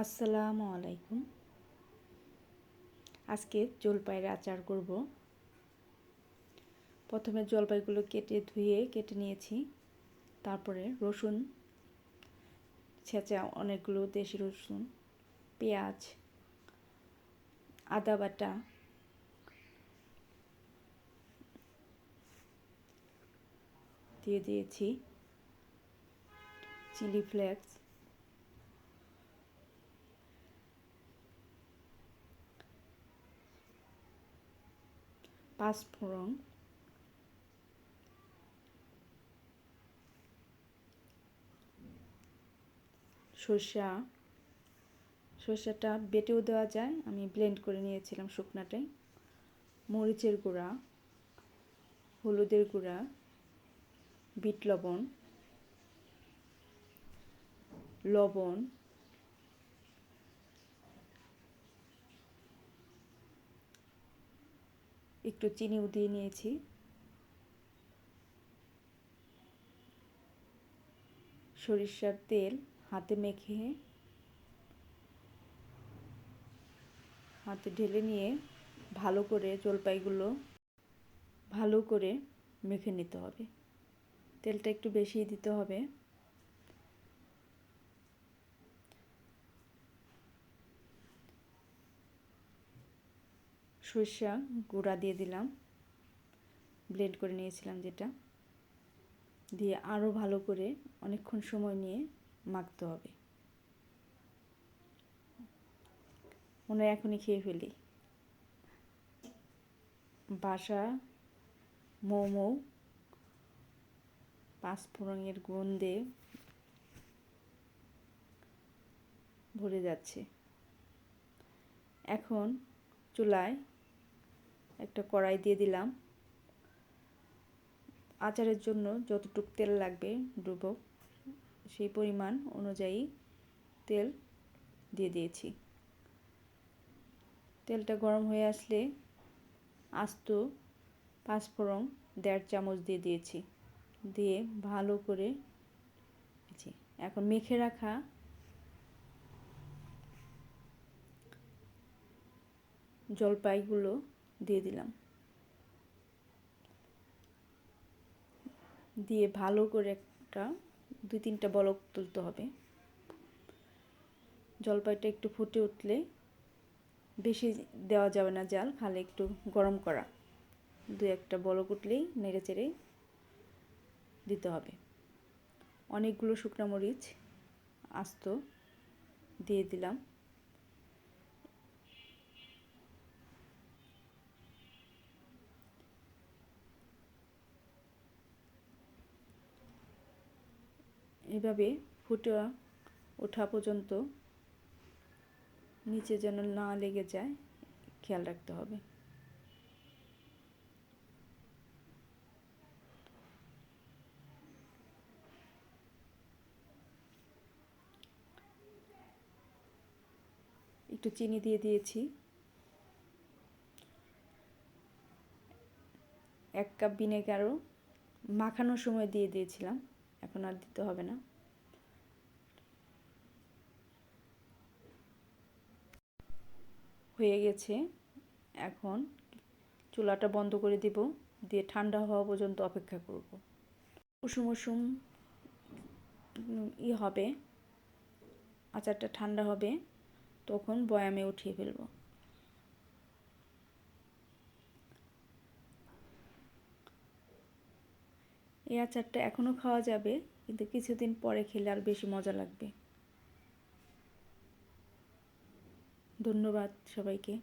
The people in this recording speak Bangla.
আসসালামু আলাইকুম। আজকে জলপাইয়ের আচার করব। প্রথমে জলপাইগুলো কেটে নিয়েছি। তারপরে রসুন ছেঁচা, অনেকগুলো দেশি রসুন, পেঁয়াজ, আদা বাটা, দিয়ে দিয়েছি চিলি ফ্লেক্স, পাঁচফোড়ন, সরষাটা বেটেও দেওয়া যায়, আমি ব্লেন্ড করে নিয়েছিলাম শুকনাটাই। মরিচের গুঁড়া, হলুদের গুঁড়া, বিট লবণ, একটু চিনিও দিয়ে নিয়েছি। সরিষার তেল হাতে মেখে হাতে ঢেলে নিয়ে ভালো করে মেখে নিতে হবে। তেলটা একটু বেশি দিতে হবে। সরিষা গুঁড়া দিয়ে দিলাম, ব্লেন্ড করে নিয়েছিলাম যেটা, দিয়ে আরও ভালো করে অনেকক্ষণ সময় নিয়ে মাখতে হবে। মনে হয় এখনই খেয়ে ফেলি। বাসা মোমো পাঁচফোড়নের গন্ধে ভরে যাচ্ছে। এখন চুলায় একটা কড়াই দিয়ে দিলাম। আচারের জন্য যতটুকু তেল লাগবে ডুবো, সেই পরিমাণ অনুযায়ী তেল দিয়ে দিয়েছি। তেলটা গরম হয়ে আসলে আস্ত পাঁচফোড়ন 1.5 চামচ দিয়ে দিয়েছি, দিয়ে ভালো করে এখন মেখে রাখা জলপাইগুলো দিয়ে দিলাম, দিয়ে ভালো করে একটা 2-3টা বলক তুলতে হবে। জলপাইটা একটু ফুটে উঠলে, বেশি দেওয়া যাবে না জাল, খালি একটু গরম করা, 2-1টা বলক উঠলেই নেড়ে চেড়ে দিতে হবে। অনেকগুলো শুকনো মরিচ আস্ত দিয়ে দিলাম। এভাবে ফুটে ওঠা পর্যন্ত নিচে যেন না লেগে যায় খেয়াল রাখতে হবে। একটু চিনি দিয়ে দিয়েছি। 1 কাপ ভিনেগারও মাখানোর সময় দিয়ে দিয়েছিলাম, এখন আর দিতে হবে না। হয়ে গেছে। এখন চুলাটা বন্ধ করে দিব, দিয়ে ঠান্ডা হওয়া পর্যন্ত অপেক্ষা করব। উষুম উষুম হবে, আচারটা ঠান্ডা হবে, তখন বয়ামে উঠিয়ে ফেলব। এই আচারটা এখনও খাওয়া যাবে, কিন্তু কিছুদিন পরে খেলে আর বেশি মজা লাগবে। ধন্যবাদ সবাইকে।